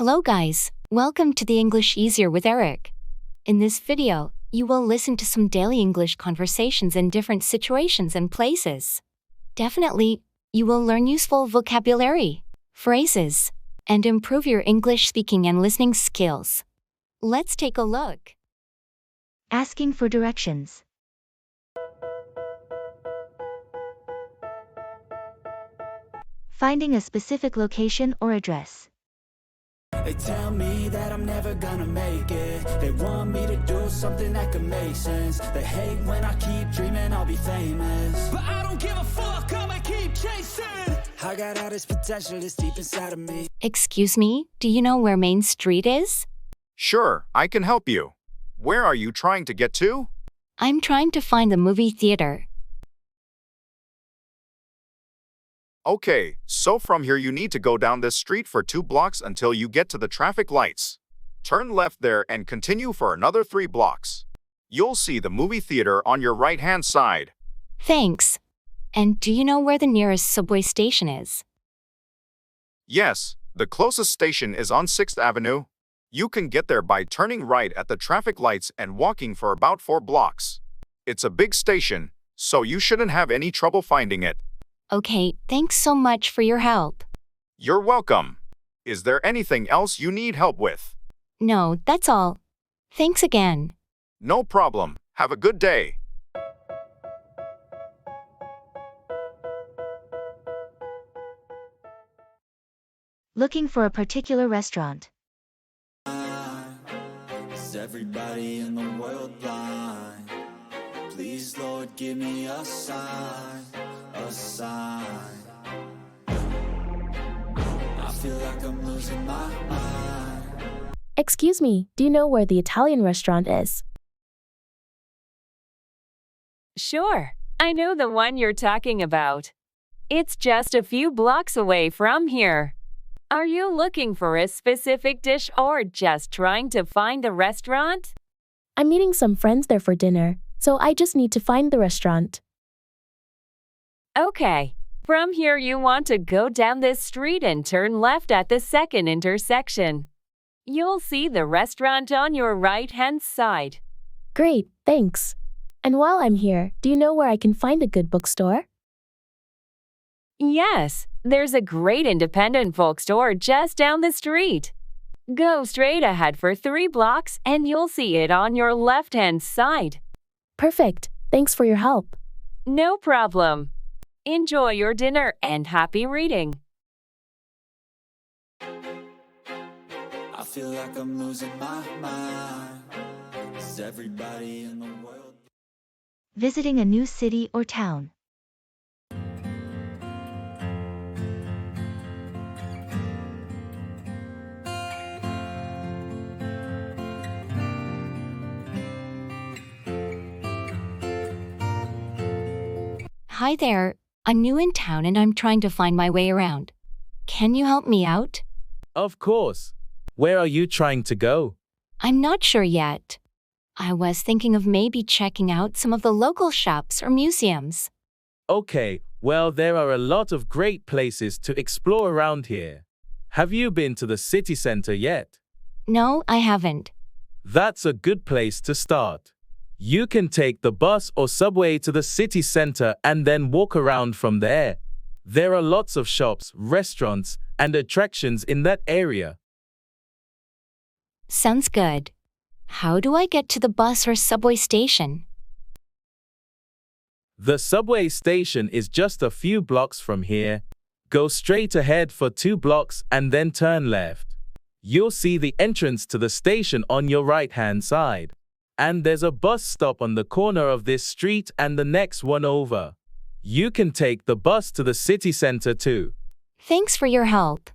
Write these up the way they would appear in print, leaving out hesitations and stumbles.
Hello guys, welcome to the English Easier with Eric. In this video, you will listen to some daily English conversations in different situations and places. Definitely, you will learn useful vocabulary, phrases, and improve your English speaking and listening skills. Let's take a look. Asking for directions. Finding a specific location or address. They tell me that I'm never gonna make it. They want me to do something that could make sense. They hate when I keep dreaming I'll be famous, but I don't give a fuck, I'ma keep chasing. I got all this potential that's deep inside of me. Excuse me, do you know where Main Street is? Sure, I can help you. Where are you trying to get to? I'm trying to find the movie theater. Okay, so from here you need to go down this street for 2 blocks until you get to the traffic lights. Turn left there and continue for another 3 blocks. You'll see the movie theater on your right-hand side. Thanks. And do you know where the nearest subway station is? Yes, the closest station is on 6th Avenue. You can get there by turning right at the traffic lights and walking for about 4 blocks. It's a big station, so you shouldn't have any trouble finding it. Okay, thanks so much for your help. You're welcome. Is there anything else you need help with? No, that's all. Thanks again. No problem. Have a good day. Looking for a particular restaurant. Is everybody in the world blind? Please, Lord, give me a sign, a sign. I feel like I'm losing my mind. Excuse me, do you know where the Italian restaurant is? Sure, I know the one you're talking about. It's just a few blocks away from here. Are you looking for a specific dish or just trying to find the restaurant? I'm meeting some friends there for dinner, so I just need to find the restaurant. Okay, from here you want to go down this street and turn left at the second intersection. You'll see the restaurant on your right-hand side. Great, thanks. And while I'm here, do you know where I can find a good bookstore? Yes, there's a great independent bookstore just down the street. Go straight ahead for 3 blocks and you'll see it on your left-hand side. Perfect, thanks for your help. No problem. Enjoy your dinner and happy reading. I feel like I'm losing my mind. Is everybody in the world? Visiting a new city or town. Hi there, I'm new in town and I'm trying to find my way around. Can you help me out? Of course. Where are you trying to go? I'm not sure yet. I was thinking of maybe checking out some of the local shops or museums. Okay, well, there are a lot of great places to explore around here. Have you been to the city center yet? No, I haven't. That's a good place to start. You can take the bus or subway to the city center and then walk around from there. There are lots of shops, restaurants, and attractions in that area. Sounds good. How do I get to the bus or subway station? The subway station is just a few blocks from here. Go straight ahead for 2 blocks and then turn left. You'll see the entrance to the station on your right-hand side. And there's a bus stop on the corner of this street and the next one over. You can take the bus to the city center too. Thanks for your help.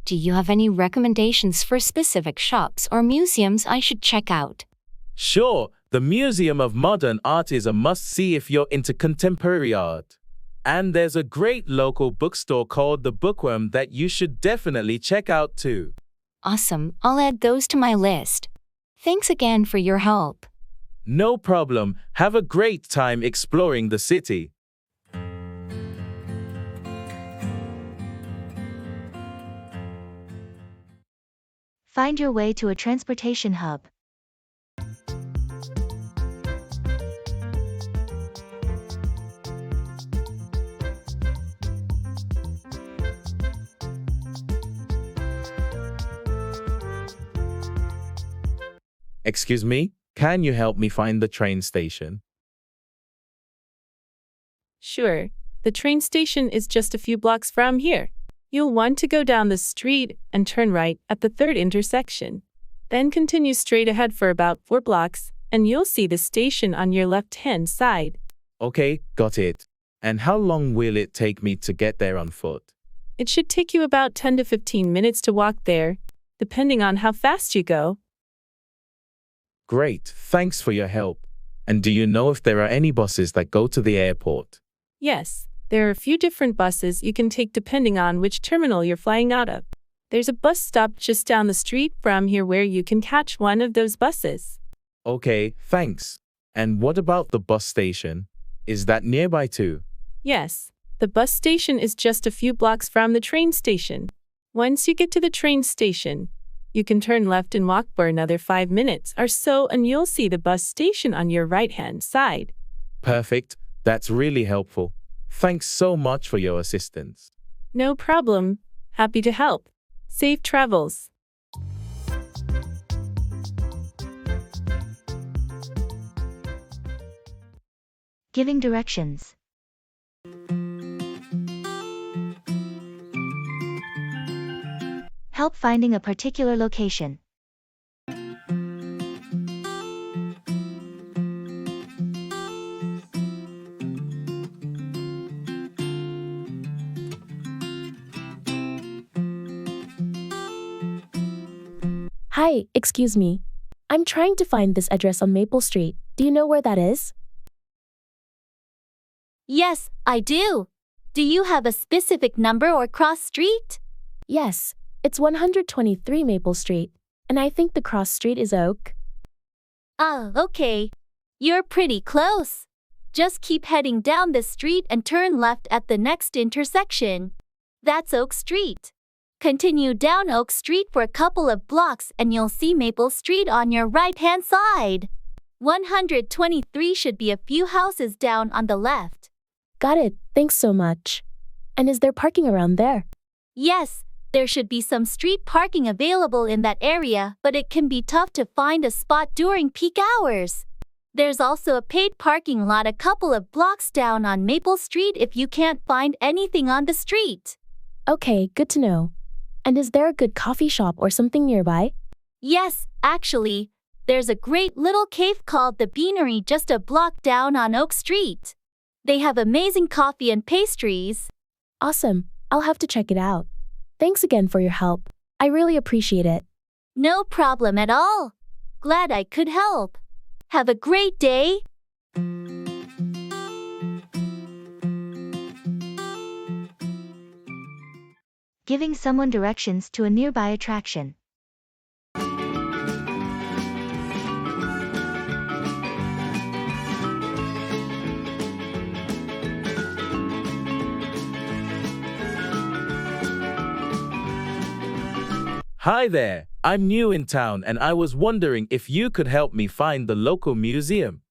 Do you have any recommendations for specific shops or museums I should check out? Sure, the Museum of Modern Art is a must-see if you're into contemporary art. And there's a great local bookstore called The Bookworm that you should definitely check out too. Awesome, I'll add those to my list. Thanks again for your help. No problem. Have a great time exploring the city. Find your way to a transportation hub. Excuse me, can you help me find the train station? Sure. The train station is just a few blocks from here. You'll want to go down the street and turn right at the third intersection. Then continue straight ahead for about 4 blocks, and you'll see the station on your left-hand side. Okay, got it. And how long will it take me to get there on foot? It should take you about 10 to 15 minutes to walk there, depending on how fast you go. Great, thanks for your help. And do you know if there are any buses that go to the airport? Yes, there are a few different buses you can take depending on which terminal you're flying out of. There's a bus stop just down the street from here where you can catch one of those buses. Okay, thanks. And what about the bus station? Is that nearby too? Yes, the bus station is just a few blocks from the train station. Once you get to the train station, you can turn left and walk for another 5 minutes or so, and you'll see the bus station on your right-hand side. Perfect. That's really helpful. Thanks so much for your assistance. No problem. Happy to help. Safe travels. Giving directions. Help finding a particular location. Hi, excuse me. I'm trying to find this address on Maple Street. Do you know where that is? Yes, I do. Do you have a specific number or cross street? Yes, it's 123 Maple Street, and I think the cross street is Oak. Ah, okay. You're pretty close. Just keep heading down the street and turn left at the next intersection. That's Oak Street. Continue down Oak Street for a couple of blocks and you'll see Maple Street on your right-hand side. 123 should be a few houses down on the left. Got it, thanks so much. And is there parking around there? Yes, there should be some street parking available in that area, but it can be tough to find a spot during peak hours. There's also a paid parking lot a couple of blocks down on Maple Street if you can't find anything on the street. Okay, good to know. And is there a good coffee shop or something nearby? Yes, actually, there's a great little cave called the Beanery just a block down on Oak Street. They have amazing coffee and pastries. Awesome, I'll have to check it out. Thanks again for your help. I really appreciate it. No problem at all. Glad I could help. Have a great day. Giving someone directions to a nearby attraction. Hi there, I'm new in town and I was wondering if you could help me find the local museum.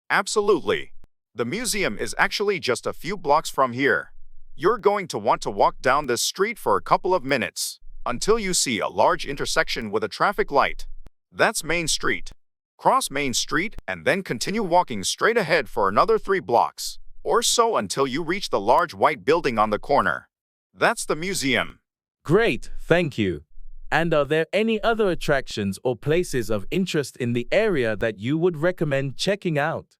Absolutely. The museum is actually just a few blocks from here. You're going to want to walk down this street for a couple of minutes until you see a large intersection with a traffic light. That's Main Street. Cross Main Street and then continue walking straight ahead for another 3 blocks or so until you reach the large white building on the corner. That's the museum. Great, thank you. And are there any other attractions or places of interest in the area that you would recommend checking out?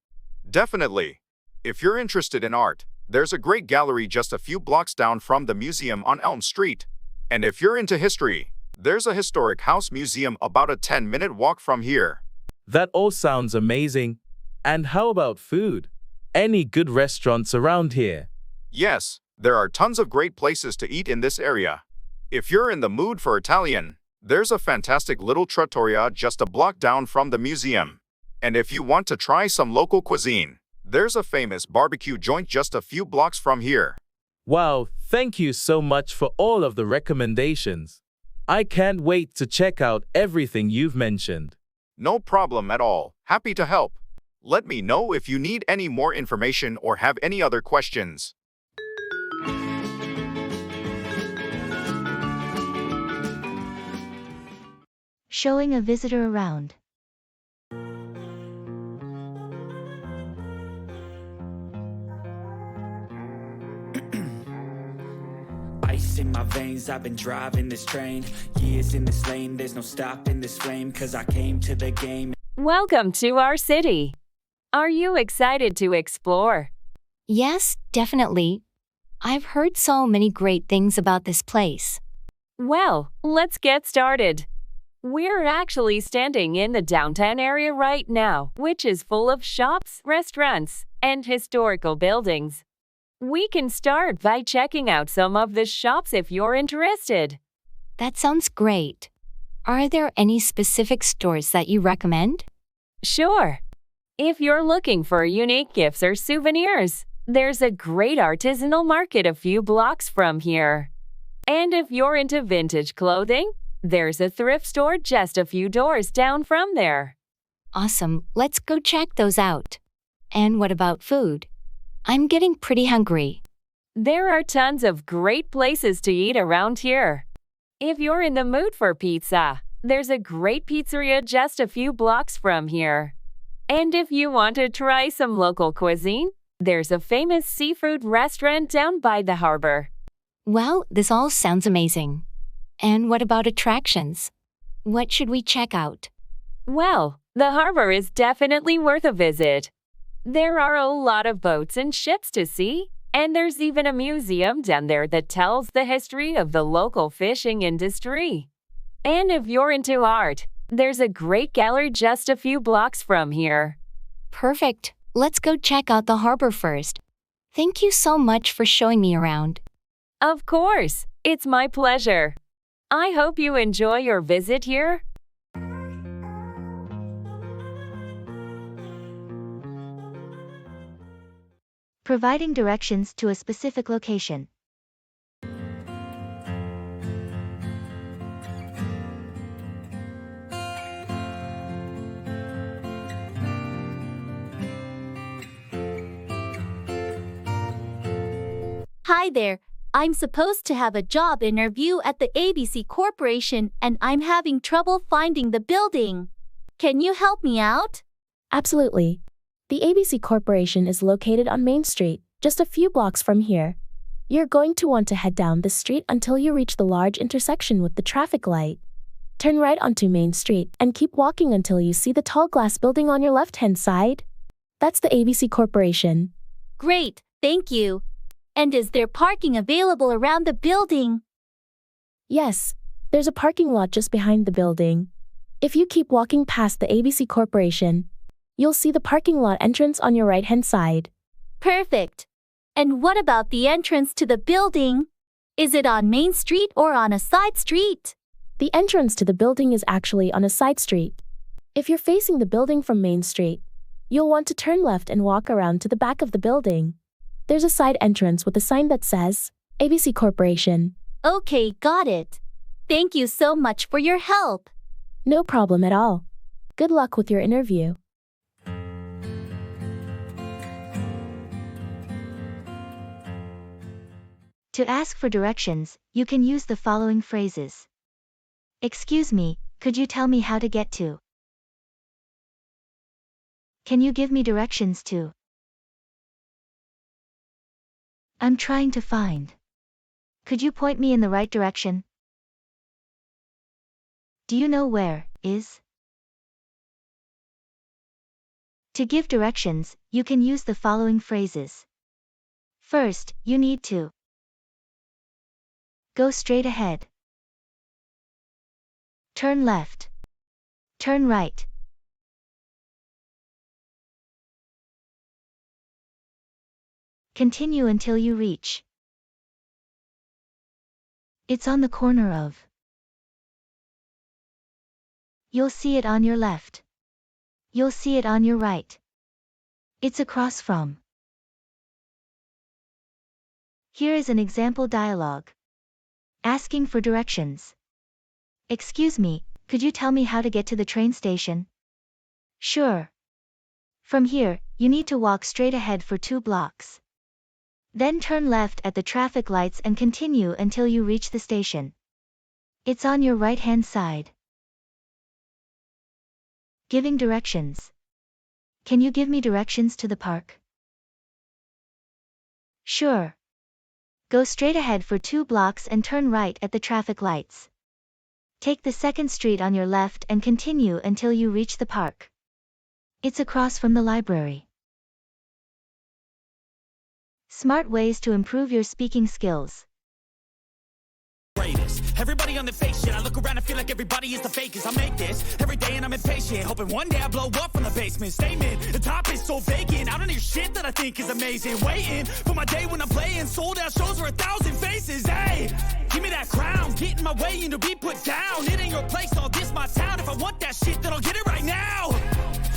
Definitely. If you're interested in art, there's a great gallery just a few blocks down from the museum on Elm Street. And if you're into history, there's a historic house museum about a 10-minute walk from here. That all sounds amazing. And how about food? Any good restaurants around here? Yes, there are tons of great places to eat in this area. If you're in the mood for Italian, there's a fantastic little trattoria just a block down from the museum. And if you want to try some local cuisine, there's a famous barbecue joint just a few blocks from here. Wow, thank you so much for all of the recommendations. I can't wait to check out everything you've mentioned. No problem at all. Happy to help. Let me know if you need any more information or have any other questions. Showing a visitor around. Ice in my veins, I've been driving this train. Years in this lane, there's no stopping this flame. Cause I came to the game. Welcome to our city. Are you excited to explore? Yes, definitely. I've heard so many great things about this place. Well, let's get started. We're actually standing in the downtown area right now, which is full of shops, restaurants, and historical buildings. We can start by checking out some of the shops if you're interested. That sounds great. Are there any specific stores that you recommend? Sure. If you're looking for unique gifts or souvenirs, there's a great artisanal market a few blocks from here. And if you're into vintage clothing, there's a thrift store just a few doors down from there. Awesome. Let's go check those out. And what about food? I'm getting pretty hungry. There are tons of great places to eat around here. If you're in the mood for pizza, there's a great pizzeria just a few blocks from here. And if you want to try some local cuisine, there's a famous seafood restaurant down by the harbor. Well, this all sounds amazing. And what about attractions? What should we check out? Well, the harbor is definitely worth a visit. There are a lot of boats and ships to see, and there's even a museum down there that tells the history of the local fishing industry. And if you're into art, there's a great gallery just a few blocks from here. Perfect. Let's go check out the harbor first. Thank you so much for showing me around. Of course, it's my pleasure. I hope you enjoy your visit here. Providing directions to a specific location. Hi there. I'm supposed to have a job interview at the ABC Corporation and I'm having trouble finding the building. Can you help me out? Absolutely. The ABC Corporation is located on Main Street, just a few blocks from here. You're going to want to head down the street until you reach the large intersection with the traffic light. Turn right onto Main Street and keep walking until you see the tall glass building on your left-hand side. That's the ABC Corporation. Great, thank you. And is there parking available around the building? Yes, there's a parking lot just behind the building. If you keep walking past the ABC Corporation, you'll see the parking lot entrance on your right-hand side. Perfect. And what about the entrance to the building? Is it on Main Street or on a side street? The entrance to the building is actually on a side street. If you're facing the building from Main Street, you'll want to turn left and walk around to the back of the building. There's a side entrance with a sign that says, ABC Corporation. Okay, got it. Thank you so much for your help. No problem at all. Good luck with your interview. To ask for directions, you can use the following phrases. Excuse me, could you tell me how to get to? Can you give me directions to? I'm trying to find. Could you point me in the right direction? Do you know where is? To give directions, you can use the following phrases. First, you need to go straight ahead. Turn left. Turn right. Continue until you reach. It's on the corner of. You'll see it on your left. You'll see it on your right. It's across from. Here is an example dialogue. Asking for directions. Excuse me, could you tell me how to get to the train station? Sure. From here, you need to walk straight ahead for 2 blocks. Then turn left at the traffic lights and continue until you reach the station. It's on your right-hand side. Giving directions. Can you give me directions to the park? Sure. Go straight ahead for 2 blocks and turn right at the traffic lights. Take the second street on your left and continue until you reach the park. It's across from the library. Smart ways to improve your speaking skills. Everybody on the fake shit. I look around and feel like everybody is the fakest. I make this every day and I'm impatient, hoping one day I blow up from the basement. Statement, the top is so vacant. I don't hear shit that I think is amazing. Waiting for my day when I'm playing sold out shows for 1,000 faces. Hey, give me that crown, get in my way and to be put down. It ain't your place, all this my town. If I want that shit, then I'll get it right now.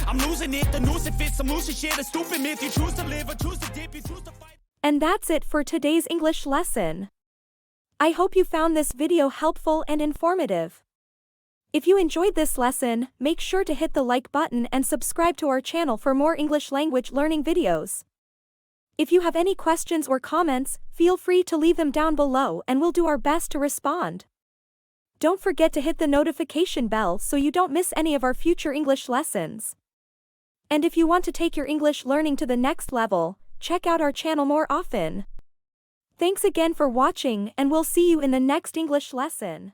I'm losing it, the noose it fits. Some loose shit, a stupid myth. You choose to live or choose to dip, you choose to fight. And that's it for today's English lesson. I hope you found this video helpful and informative. If you enjoyed this lesson, make sure to hit the like button and subscribe to our channel for more English language learning videos. If you have any questions or comments, feel free to leave them down below and we'll do our best to respond. Don't forget to hit the notification bell so you don't miss any of our future English lessons. And if you want to take your English learning to the next level, check out our channel more often. Thanks again for watching and we'll see you in the next English lesson.